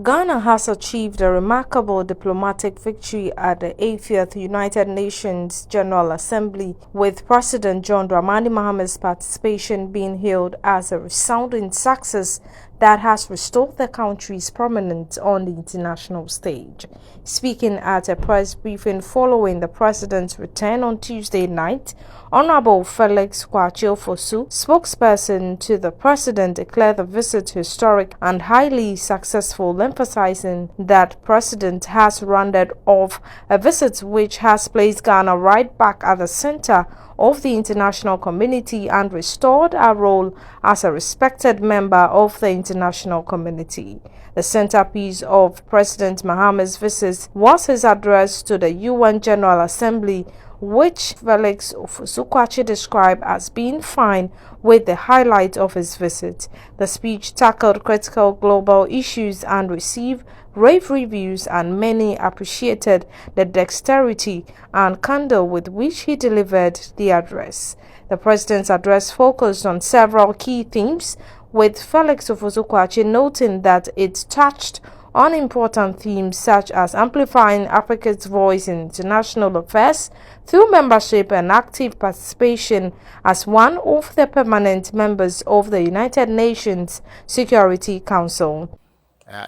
Ghana has achieved a remarkable diplomatic victory at the 80th United Nations General Assembly, with President John Dramani Mahama's participation being hailed as a resounding success that has restored the country's prominence on the international stage. Speaking at a press briefing following the president's return on Tuesday night, Honorable Felix Kwakye Ofosu, spokesperson to the president, declared the visit historic and highly successful, emphasizing that president has rounded off a visit which has placed Ghana right back at the center of the international community and restored our role as a respected member of the international community. The centerpiece of President Mahama's visit was his address to the UN General Assembly, which Felix Kwakye described as being fine with the highlight of his visit. The speech tackled critical global issues and received rave reviews, and many appreciated the dexterity and candor with which he delivered the address. The president's address focused on several key themes, with Felix Kwakye noting that it touched on important themes such as amplifying Africa's voice in international affairs through membership and active participation as one of the permanent members of the United Nations Security Council.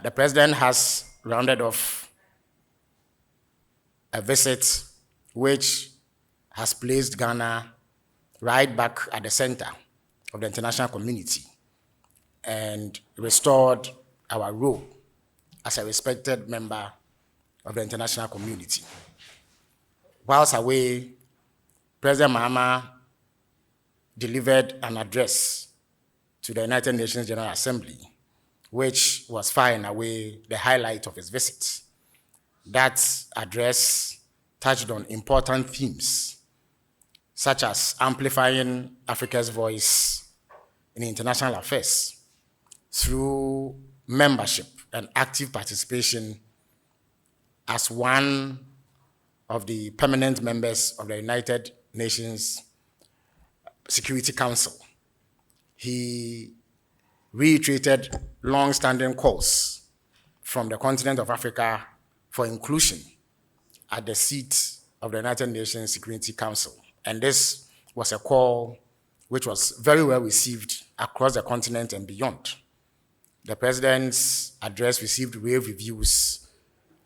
The president has rounded off a visit which has placed Ghana right back at the center of the international community and restored our role as a respected member of the international community. Whilst away, President Mahama delivered an address to the United Nations General Assembly, which was far and away the highlight of his visit. That address touched on important themes, such as amplifying Africa's voice in international affairs through membership and active participation as one of the permanent members of the United Nations Security Council. He reiterated long-standing calls from the continent of Africa for inclusion at the seat of the United Nations Security Council. And this was a call which was very well received across the continent and beyond. The president's address received rave reviews,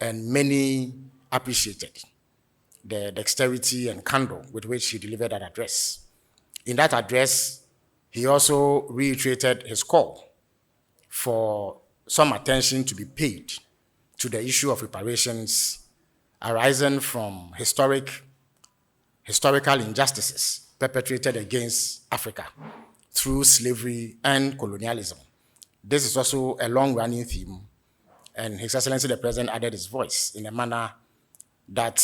and many appreciated the dexterity and candor with which he delivered that address. In that address, he also reiterated his call for some attention to be paid to the issue of reparations arising from historical injustices perpetrated against Africa through slavery and colonialism. This is also a long-running theme, and His Excellency the President added his voice in a manner that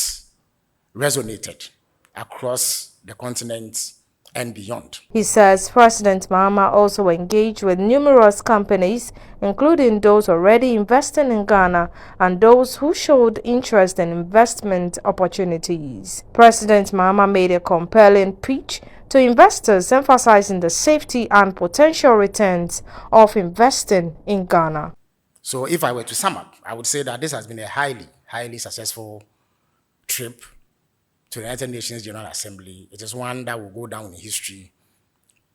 resonated across the continent and beyond. He says President Mahama also engaged with numerous companies, including those already investing in Ghana and those who showed interest in investment opportunities. President Mahama made a compelling pitch to investors, emphasizing the safety and potential returns of investing in Ghana. So if I were to sum up, I would say that this has been a highly successful trip to the United Nations General Assembly. It is one that will go down in history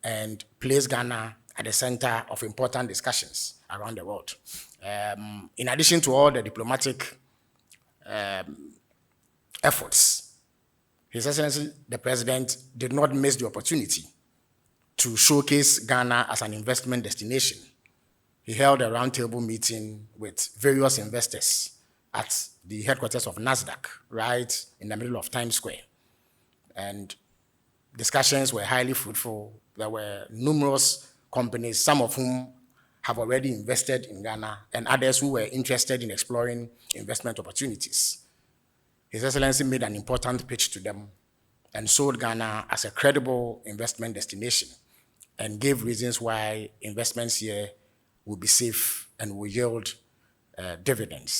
and place Ghana at the center of important discussions around the world. In addition to all the diplomatic efforts, His Excellency the President did not miss the opportunity to showcase Ghana as an investment destination. He held a roundtable meeting with various investors at the headquarters of NASDAQ, right in the middle of Times Square. And discussions were highly fruitful. There were numerous companies, some of whom have already invested in Ghana, and others who were interested in exploring investment opportunities. His Excellency made an important pitch to them and sold Ghana as a credible investment destination and gave reasons why investments here will be safe and will yield dividends.